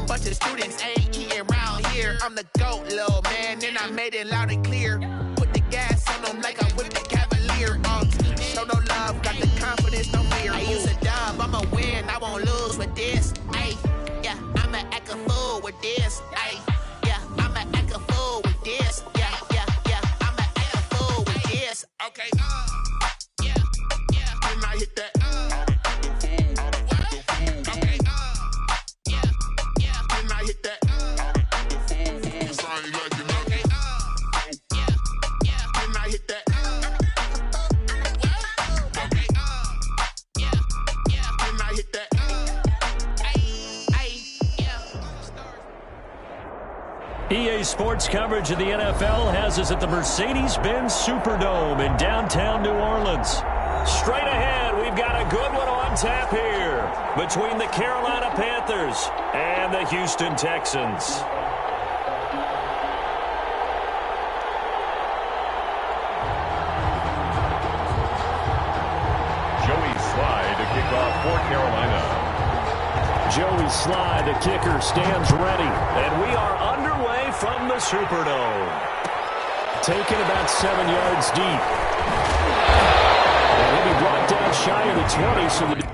bunch of students ain't eating round here. I'm the GOAT, little man, and I made it loud and clear. Put the gas on them like I whipped the Cavalier. Show no love, got the confidence, no fear. I use a dub, I'ma win, I won't lose with this. Ay, yeah, I'ma act a fool with this. Ay, yeah, I'ma act a fool with this. Yeah, yeah, yeah, I'ma act a fool with this. Okay, yeah, yeah, when I hit that, okay, yeah, yeah, when I hit that, it's like you know. Okay, yeah, yeah, when I hit that. EA Sports coverage of the NFL has us at the Mercedes-Benz Superdome in downtown New Orleans. Straight ahead, we've got a good one on tap here between the Carolina Panthers and the Houston Texans. Joey Slye to kick off for Carolina. Joey Slye, the kicker, stands ready. And we are underway from the Superdome. Taken about 7 yards deep. And he'll be brought down shy of the 20, so the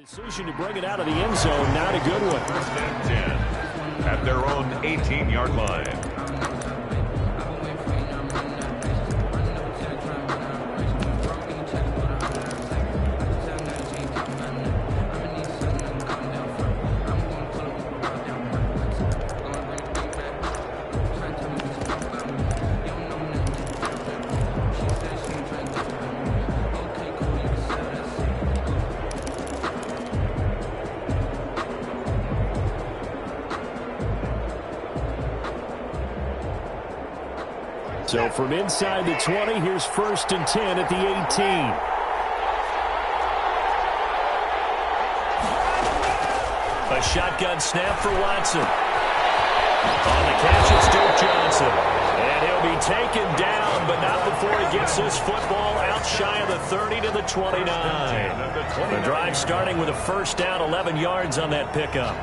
decision to bring it out of the end zone, not a good one. First and 10 at their own 18-yard line. So from inside the 20, here's 1st and 10 at the 18. A shotgun snap for Watson. On the catch, it's Duke Johnson. And he'll be taken down, but not before he gets this football out shy of the 30 to the 29. The drive starting with a first down, 11 yards on that pickup.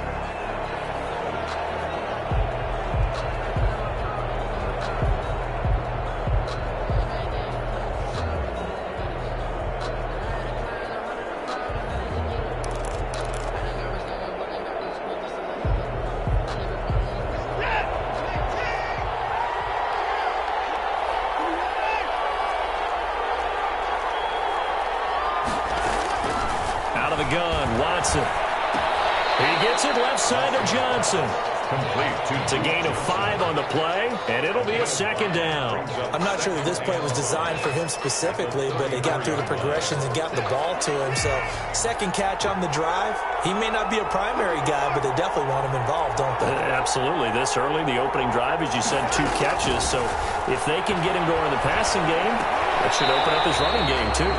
He gets it left side to Johnson. Complete. It's a gain of 5 on the play, and it'll be a second down. I'm not sure that this play was designed for him specifically, but they got through the progressions and got the ball to him. So second catch on the drive. He may not be a primary guy, but they definitely want him involved, don't they? Absolutely. This early, the opening drive, as you said, 2 catches. So if they can get him going in the passing game, that should open up his running game too.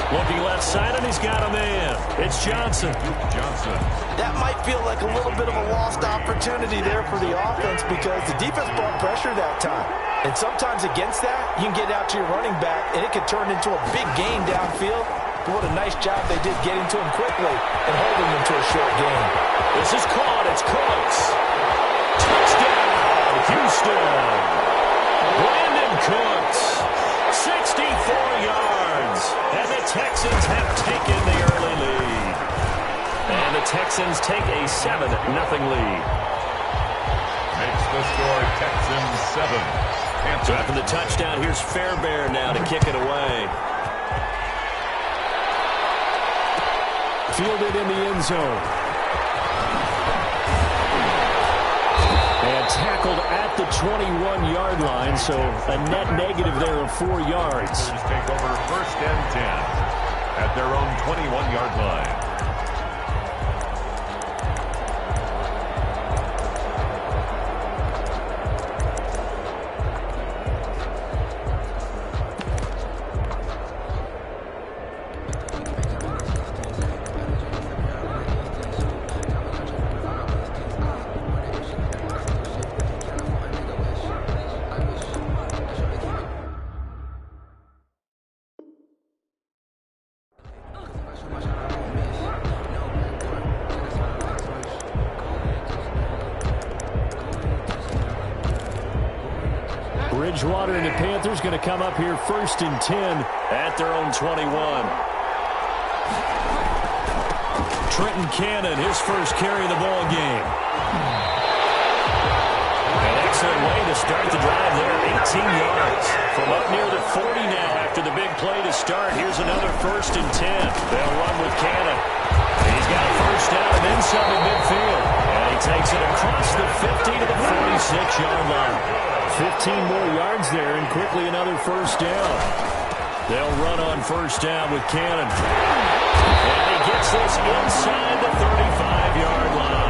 Looking left side, and he's got a man. It's Johnson. That might feel like a little bit of a lost opportunity there for the offense because the defense brought pressure that time. And sometimes against that, you can get out to your running back, and it could turn into a big gain downfield. But what a nice job they did getting to him quickly and holding him to a short gain. This is caught. It's Cooks. Touchdown, Houston. Brandon Cooks, 64 yards. And the Texans have taken the early lead. And the Texans take a 7-0 lead. Makes the score Texans 7. So after the touchdown, here's Fairbairn now to kick it away. Fielded in the end zone. And tackled at the 21-yard line, so a net negative there of 4 yards. Take over 1st and 10 at their own 21-yard line. Bridgewater and the Panthers going to come up here 1st and 10 at their own 21. Trenton Cannon, his first carry of the ball game. An excellent way to start the drive there, 18 yards. From up near the 40 now after the big play to start. Here's another 1st and 10. They'll run with Cannon. He's got a first down and then some in midfield. And he takes it across the 50 to the 46-yard line. 15 more yards there, and quickly another first down. They'll run on first down with Cannon. And he gets this inside the 35-yard line.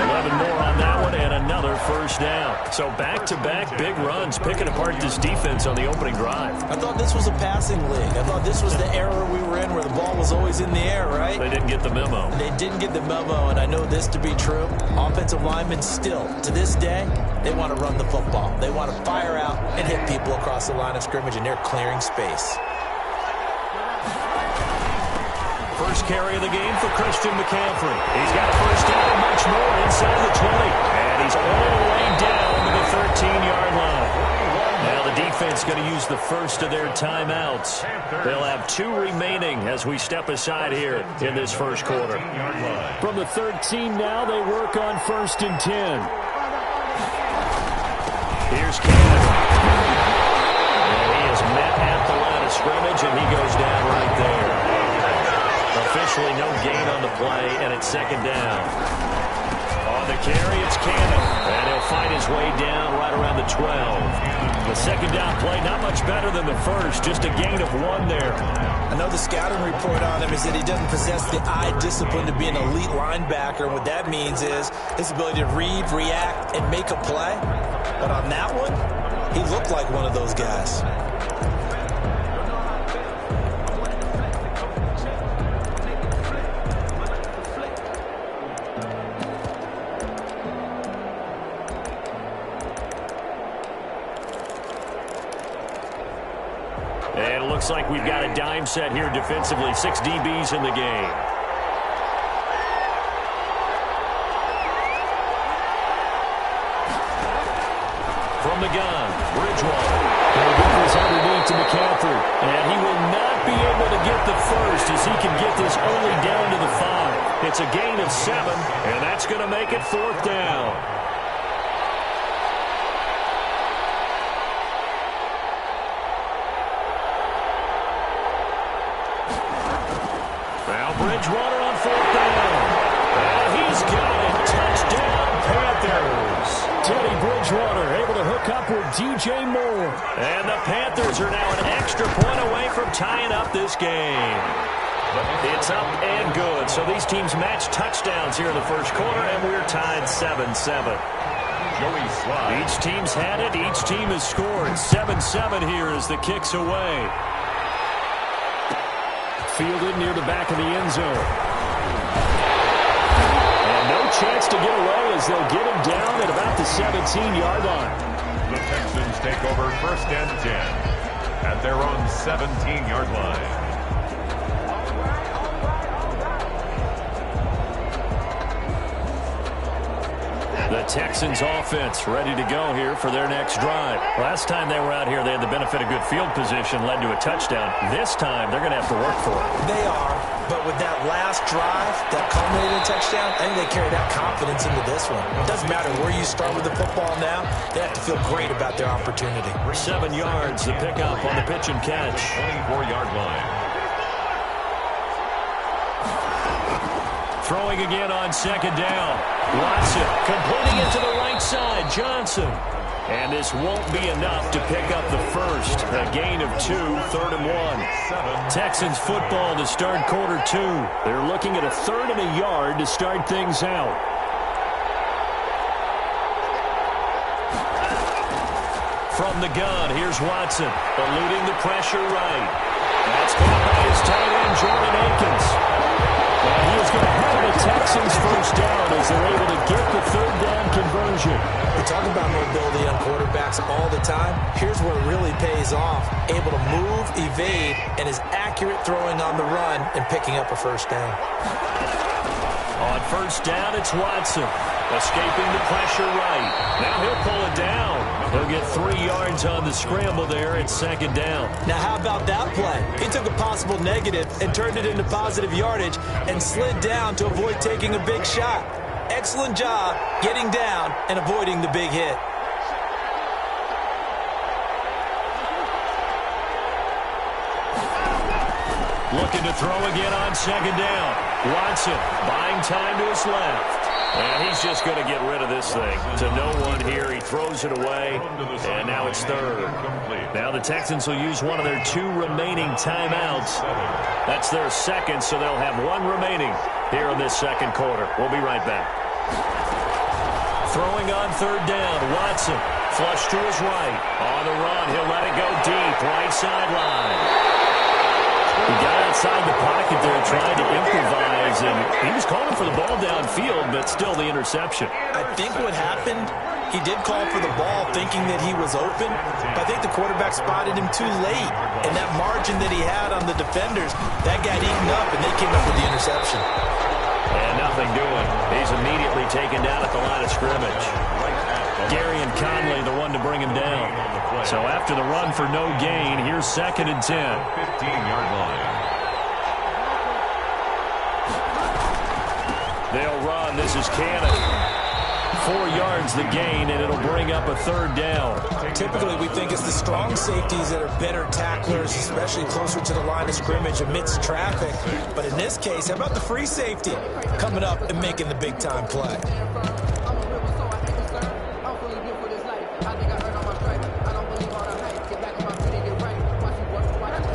11 more on that one, and another first down. So back-to-back big runs, picking apart this defense on the opening drive. I thought this was a passing league. I thought this was the era we were in where the ball was always in the air, right? They didn't get the memo. They didn't get the memo, and I know this to be true. Offensive linemen still, to this day, they want to run the football. They want to fire out and hit people across the line of scrimmage, and they're clearing space. First carry of the game for Christian McCaffrey. He's got a first down and much more inside the 20. And he's all the way down to the 13-yard line. Now the defense going to use the first of their timeouts. They'll have 2 remaining as we step aside here in this first quarter. From the 13 now, they work on 1st and 10. Here's Cannon. And he is met at the line of scrimmage, and he goes down right there. Officially no gain on the play, and it's 2nd down. On the carry, it's Cannon, and he'll find his way down right around the 12. The 2nd down play, not much better than the first, just a gain of 1 there. I know the scouting report on him is that he doesn't possess the eye discipline to be an elite linebacker, and what that means is his ability to read, react, and make a play. But on that one, he looked like one of those guys. And it looks like we've got a dime set here defensively. 6 DBs in the game. From the gun, Bridgewater. He'll get this underneath to McCaffrey. And he will not be able to get the first as he can get this only down to the 5. It's a gain of 7, and that's going to make it 4th down. Bridgewater on 4th down. And he's got it. Touchdown, Panthers. Teddy Bridgewater able to hook up with DJ Moore. And the Panthers are now an extra point away from tying up this game. It's up and good. So these teams match touchdowns here in the first quarter, and we're tied 7-7. Each team's had it. Each team has scored. 7-7 here as the kick's away. Fielded near the back of the end zone. And no chance to get away as they'll get him down at about the 17-yard line. The Texans take over 1st and 10 at their own 17-yard line. The Texans offense ready to go here for their next drive. Last time they were out here, they had the benefit of good field position, led to a touchdown. This time, they're going to have to work for it. They are, but with that last drive that culminated in a touchdown, I think they carry that confidence into this one. It doesn't matter where you start with the football now. They have to feel great about their opportunity. 7 yards, the pickup on the pitch and catch. 24-yard line. Throwing again on 2nd down. Watson completing it to the right side. Johnson. And this won't be enough to pick up the first. A gain of 2, 3rd and 1. Texans football to start quarter 2. They're looking at a 3rd and a yard to start things out. From the gun, here's Watson. Eluding the pressure right. That's caught by his tight end, Jordan Akins. And he is going to have the Texans first down as they're able to get the 3rd down conversion. We talk about mobility on quarterbacks all the time. Here's where it really pays off. Able to move, evade, and is accurate throwing on the run and picking up a first down. On 1st down, it's Watson. Escaping the pressure right. Now he'll pull it down. He'll get 3 yards on the scramble there at 2nd down. Now how about that play? He took a possible negative and turned it into positive yardage and slid down to avoid taking a big shot. Excellent job getting down and avoiding the big hit. Looking to throw again on 2nd down. Watson buying time to his left. And he's just going to get rid of this thing. To no one here. He throws it away. And now it's 3rd. Now the Texans will use one of their 2 remaining timeouts. That's their 2nd, so they'll have 1 remaining here in this 2nd quarter. We'll be right back. Throwing on 3rd down. Watson flush to his right. On the run. He'll let it go deep. Right sideline. He got outside the pocket there trying to improvise, and he was calling for the ball downfield, but still the interception. I think what happened, he did call for the ball thinking that he was open, but I think the quarterback spotted him too late, and that margin that he had on the defenders, that got eaten up, and they came up with the interception. And nothing doing. He's immediately taken down at the line of scrimmage. Gary and Conley, the one to bring him down. So after the run for no gain, here's 2nd and 10. 15-yard line. They'll run. This is Cannon. 4 yards the gain, and it'll bring up a 3rd down. Typically, we think it's the strong safeties that are better tacklers, especially closer to the line of scrimmage amidst traffic. But in this case, how about the free safety coming up and making the big-time play?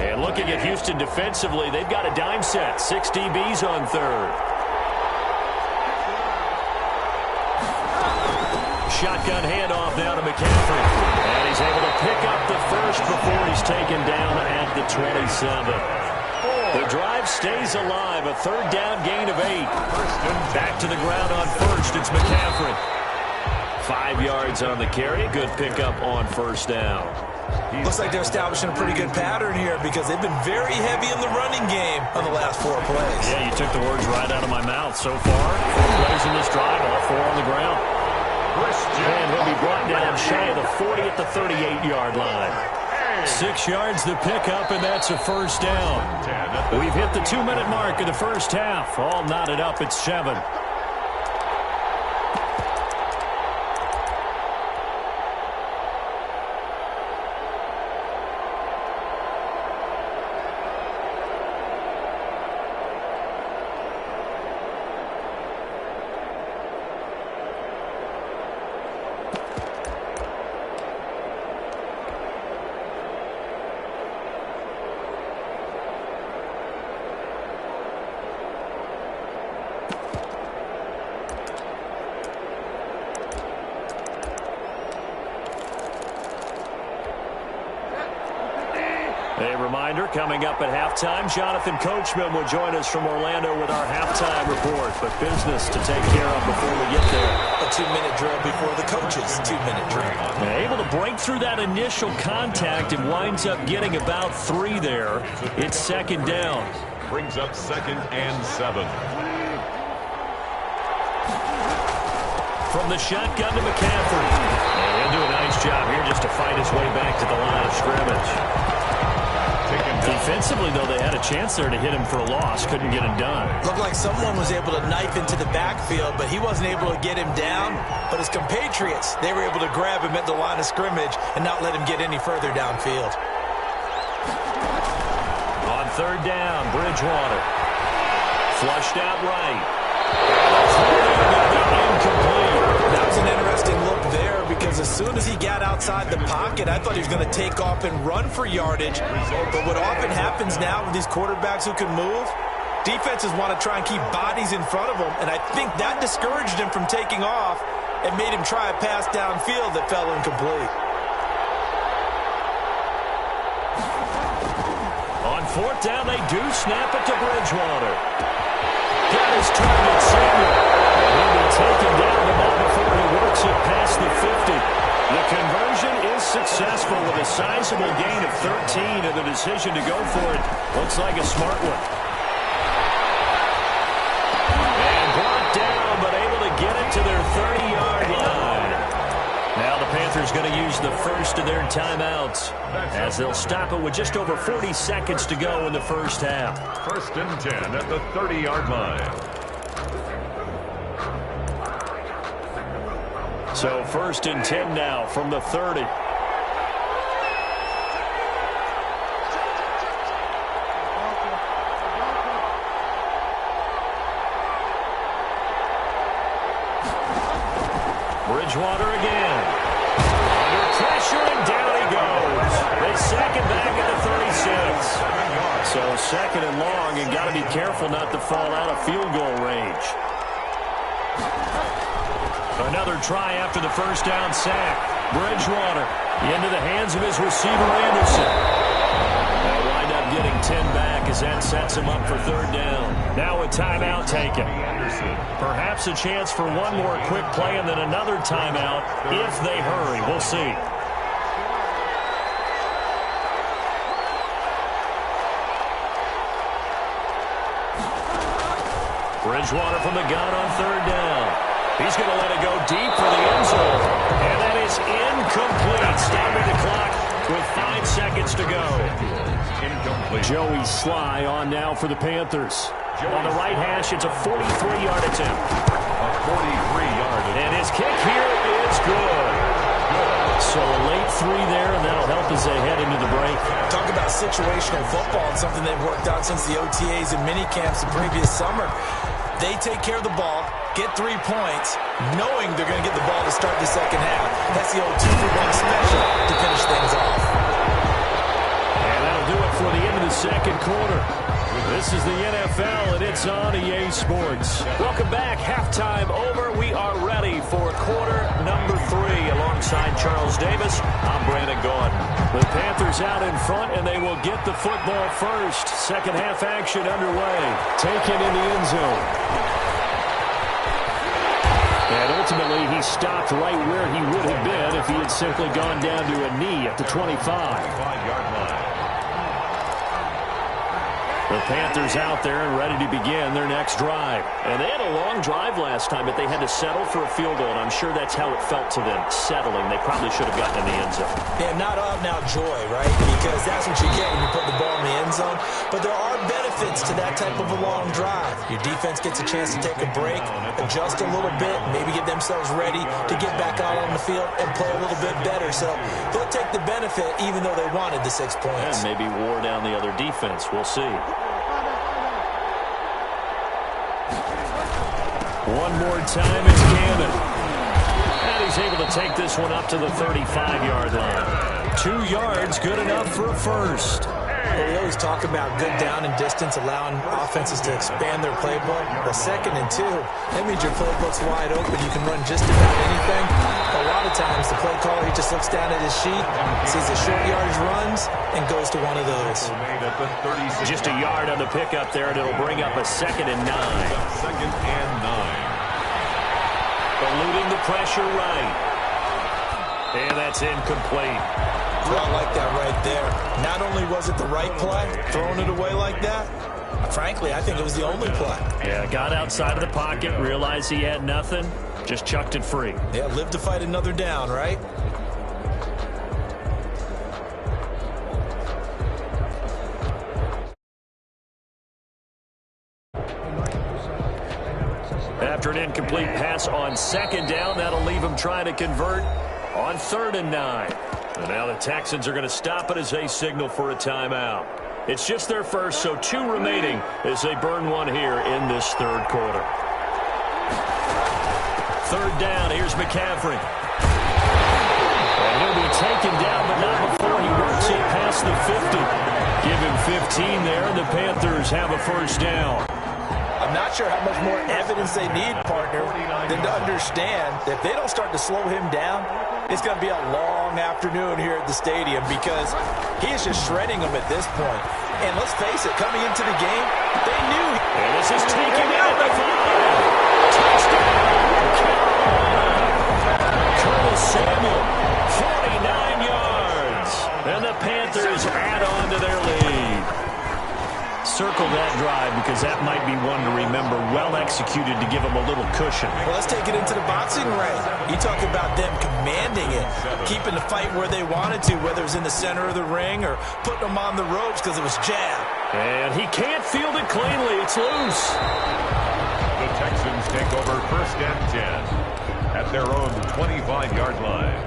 And looking at Houston defensively, they've got a dime set. 6 DBs on 3rd. Shotgun handoff now to McCaffrey. And he's able to pick up the first before he's taken down at the 27. The drive stays alive. A 3rd down gain of 8. Back to the ground on 1st. It's McCaffrey. 5 yards on the carry. Good pickup on 1st down. Looks like they're establishing a pretty good pattern here because they've been very heavy in the running game on the last 4 plays. Yeah, you took the words right out of my mouth. So far, 4 plays in this drive, all 4 on the ground. And he'll be brought down shy of the 40 at the 38-yard line. 6 yards the pickup, and that's a 1st down. We've hit the 2-minute mark of the first half. All knotted up at 7. A reminder, coming up at halftime, Jonathan Coachman will join us from Orlando with our halftime report. But business to take care of before we get there. A 2-minute drill before the coach's 2-minute drill. Able to break through that initial contact and winds up getting about 3 there. It's second down. Brings up 2nd and 7. From the shotgun to McCaffrey. And he'll do a nice job here just to fight his way back to the line of scrimmage. Defensively, though, they had a chance there to hit him for a loss. Couldn't get him done. Looked like someone was able to knife into the backfield, but he wasn't able to get him down. But his compatriots, they were able to grab him at the line of scrimmage and not let him get any further downfield. On third down, Bridgewater. Flushed out right. Incomplete. That was an interesting look there because as soon as he got outside the pocket, I thought he was going to take off and run for yardage. But what often happens now with these quarterbacks who can move, defenses want to try and keep bodies in front of them, and I think that discouraged him from taking off and made him try a pass downfield that fell incomplete. On fourth down, they do snap it to Bridgewater. Got his target, Samuel. He'll be taken down the ball before he works it past the 50. The conversion is successful with a sizable gain of 13, and the decision to go for it looks like a smart one. And brought down, but able to get it to their 30-yard line. Now the Panthers going to use the first of their timeouts as they'll stop it with just over 40 seconds to go in the first half. 1st and 10 at the 30-yard line. So 1st and 10 now from the 30. Bridgewater again. Under pressure, and down he goes. They sack it back at the 36. So 2nd and long, and got to be careful not to fall out of field goal range. Another try after the first down sack. Bridgewater into the hands of his receiver, Anderson. They'll wind up getting 10 back as that sets him up for 3rd down. Now a timeout taken. Perhaps a chance for one more quick play and then another timeout if they hurry. We'll see. Bridgewater from the gun on 3rd down. He's going to let it go deep for the end zone. And that is incomplete. Stopping the clock with 5 seconds to go. Incomplete. Joey Sly on now for the Panthers. On the right hash, it's a 43-yard attempt. A 43-yard attempt. And his kick here is good. So a late 3 there, and that'll help as they head into the break. Talk about situational football and something they've worked on since the OTAs and mini camps the previous summer. They take care of the ball, get 3 points, knowing they're going to get the ball to start the second half. That's the old 2-for-1 special to finish things off. And that'll do it for the end of the second quarter. This is the NFL, and it's on EA Sports. Welcome back. Halftime over. We are ready for quarter number 3. Alongside Charles Davis, I'm Brandon Gordon. The Panthers out in front, and they will get the football first. Second half action underway. Taken in the end zone. And ultimately, he stopped right where he would have been if he had simply gone down to a knee at the 25. 5-yard line. The Panthers out there and ready to begin their next drive. And they had a long drive last time, but they had to settle for a field goal, and I'm sure that's how it felt to them, settling. They probably should have gotten in the end zone. Yeah, not out-and-out joy, right? Because that's what you get when you put the ball in the end zone. But there are benefits to that type of a long drive. Your defense gets a chance to take a break, adjust a little bit, maybe get themselves ready to get back out on the field and play a little bit better. So they'll take the benefit even though they wanted the 6 points. And maybe wore down the other defense. We'll see. One more time, it's Gannon. And he's able to take this one up to the 35-yard line. 2 yards, good enough for a first. Well, we always talk about good down and distance, allowing offenses to expand their playbook. But 2nd and 2, that means your playbook's wide open. You can run just about anything. A lot of times, the play caller, he just looks down at his sheet, sees the short yardage runs, and goes to one of those. Just a yard on the pickup there, and it'll bring up a 2nd and 9. 2nd and 9. Eluding the pressure right. And that's incomplete. Well, I like that right there. Not only was it the right play, throwing it away like that, frankly, I think it was the only play. Yeah, got outside of the pocket, realized he had nothing, just chucked it free. Yeah, live to fight another down, right? After an incomplete pass on 2nd down, that'll leave him trying to convert on 3rd and 9. And now the Texans are going to stop it as they signal for a timeout. It's just their first, so 2 remaining as they burn one here in this 3rd quarter. 3rd down, here's McCaffrey. And he'll be taken down, but not before he works it past the 50. Give him 15 there, and the Panthers have a 1st down. I'm not sure how much more evidence they need, partner, than to understand that if they don't start to slow him down, it's going to be a long afternoon here at the stadium because he is just shredding them at this point. And let's face it, coming into the game, they knew. And this is taken out the 5. Touchdown, Curtis Samuel, 49 yards. And the Panthers add on to their lead. Circle that drive because that might be one to remember. Well executed to give them a little cushion. Well, let's take it into the boxing ring. You talk about them commanding it, keeping the fight where they wanted to, whether it was in the center of the ring or putting them on the ropes because it was jab. And he can't field it cleanly. It's loose. The Texans take over 1st and 10 at their own 25-yard line.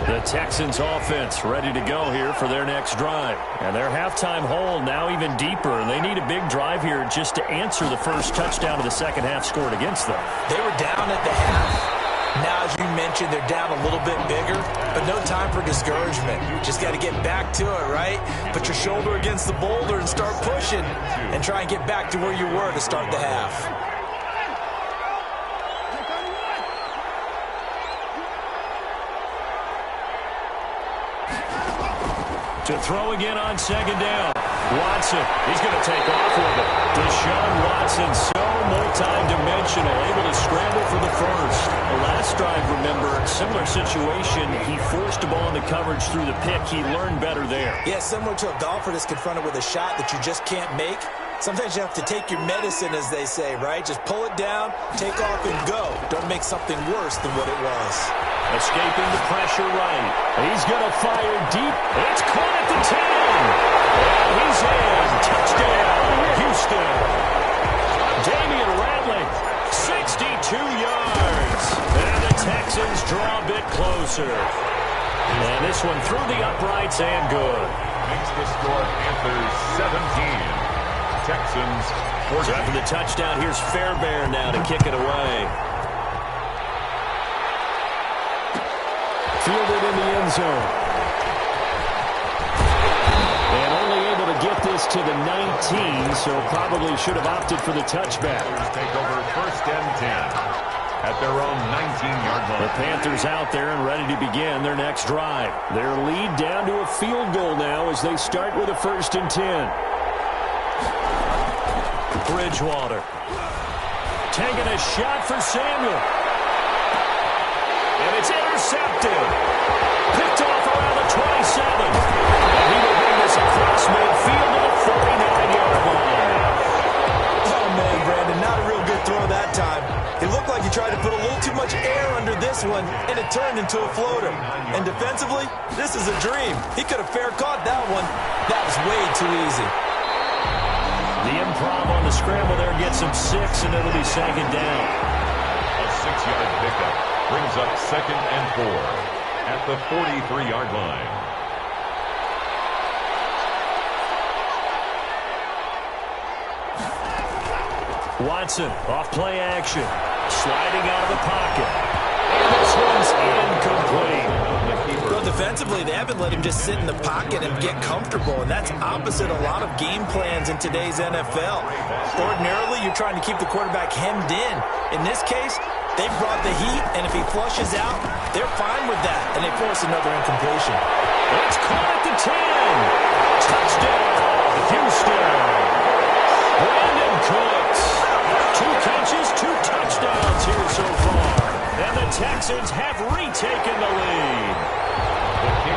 The Texans offense ready to go here for their next drive. And their halftime hole now even deeper. And they need a big drive here just to answer the first touchdown of the 2nd half scored against them. They were down at the half. Now, as you mentioned, they're down a little bit bigger, but no time for discouragement. Just got to get back to it, right? Put your shoulder against the boulder and start pushing and try and get back to where you were to start the half. To throw again on 2nd down. Watson, he's going to take off with it. Deshaun Watson, so multi-dimensional, able to scramble for the first. The last drive, remember, similar situation. He forced a ball into coverage through the pick. He learned better there. Yeah, similar to a golfer that's confronted with a shot that you just can't make. Sometimes you have to take your medicine, as they say, right? Just pull it down, take off, and go. Don't make something worse than what it was. Escaping the pressure right. He's going to fire deep. It's caught at the 10. And he's in. Touchdown, Houston. Damian Ratley, 62 yards. And the Texans draw a bit closer. And this one through the uprights and good. Makes the score Panthers 17. Texans 14. So after the touchdown, here's Fairbairn now to kick it away. Fielded in the end zone. And only able to get this to the 19, so probably should have opted for the touchback. Take over 1st and 10 at their own 19-yard line. The Panthers out there and ready to begin their next drive. Their lead down to a field goal now as they start with a 1st and 10. Bridgewater taking a shot for Samuel. And it's intercepted. Picked off around the 27. And he will bring this across midfield to the 49-yard line. Oh, man, Brandon, not a real good throw that time. It looked like he tried to put a little too much air under this one, and it turned into a floater. And defensively, this is a dream. He could have fair caught that one. That was way too easy. The improv on the scramble there gets him 6, and it'll be 2nd down. A 6-yard pickup brings up 2nd and 4 at the 43-yard line. Watson off play action, sliding out of the pocket. And this one's incomplete. Well, defensively, they haven't let him just sit in the pocket and get comfortable, and that's opposite a lot of game plans in today's NFL. Ordinarily, you're trying to keep the quarterback hemmed in. In this case, they brought the heat, and if he flushes out, they're fine with that, and they force another incompletion. It's caught at the 10. Touchdown, Houston. Brandon Cooks. 2 catches, 2 touchdowns here so far. And the Texans have retaken the lead.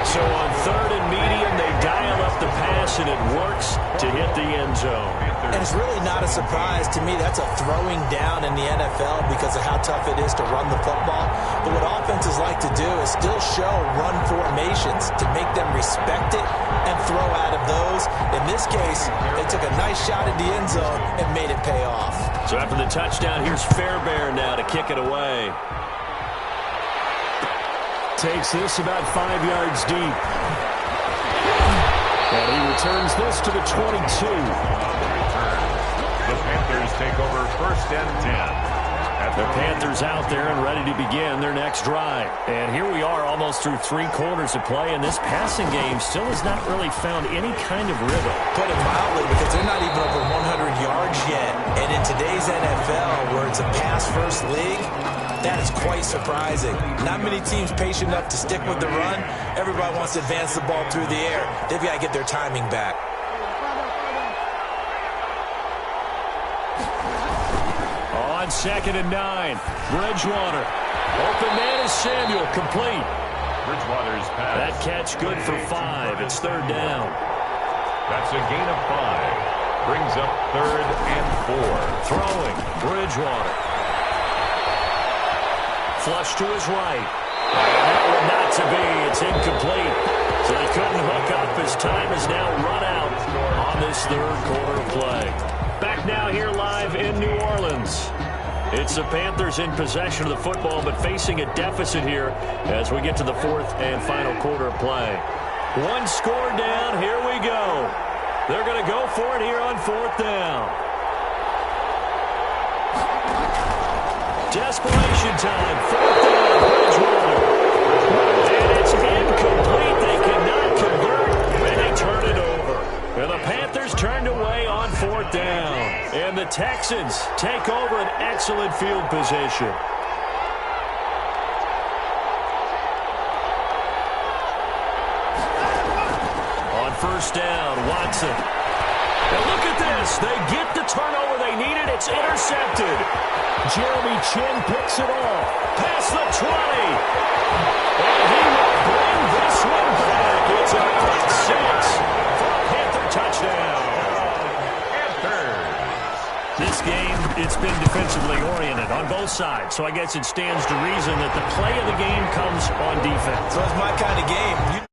So on 3rd and medium, they dial up the pass, and it works to hit the end zone. And it's really not a surprise to me. That's a throwing down in the NFL because of how tough it is to run the football. But what offenses like to do is still show run formations to make them respect it and throw out of those. In this case, they took a nice shot at the end zone and made it pay off. So after the touchdown, here's Fairbairn now to kick it away. Takes this about 5 yards deep. And he returns this to the 22. The Panthers take over 1st and 10. The Panthers out there and ready to begin their next drive. And here we are almost through 3 quarters of play, and this passing game still has not really found any kind of rhythm. Put it mildly, because they're not even over 100 yards yet. And in today's NFL, where it's a pass-first league, that is quite surprising. Not many teams patient enough to stick with the run. Everybody wants to advance the ball through the air. They've got to get their timing back. On 2nd and 9, Bridgewater. Open man is Samuel, complete. Bridgewater's pass. That catch good for 5. It's 3rd down. That's a gain of 5. Brings up 3rd and 4. Throwing, Bridgewater. Flush to his right. And that one not to be. It's incomplete. So they couldn't hook up. His time is now run out on this 3rd quarter of play. Back now here live in New Orleans. It's the Panthers in possession of the football, but facing a deficit here as we get to the 4th and final quarter of play. 1 score down. Here we go. They're going to go for it here on 4th down. Desperation time. 4th down. Bridgewater. And it's incomplete. They cannot convert, and they turn it over. And the Panthers turned away on 4th down. And the Texans take over an excellent field position. On 1st down, Watson. And look at this. They get the turnover they needed. It's intercepted. Jeremy Chin picks it off. Past the 20. And he will bring this one back. It's a pick 6 for a Panther touchdown. This game, it's been defensively oriented on both sides, so I guess it stands to reason that the play of the game comes on defense. So it's my kind of game.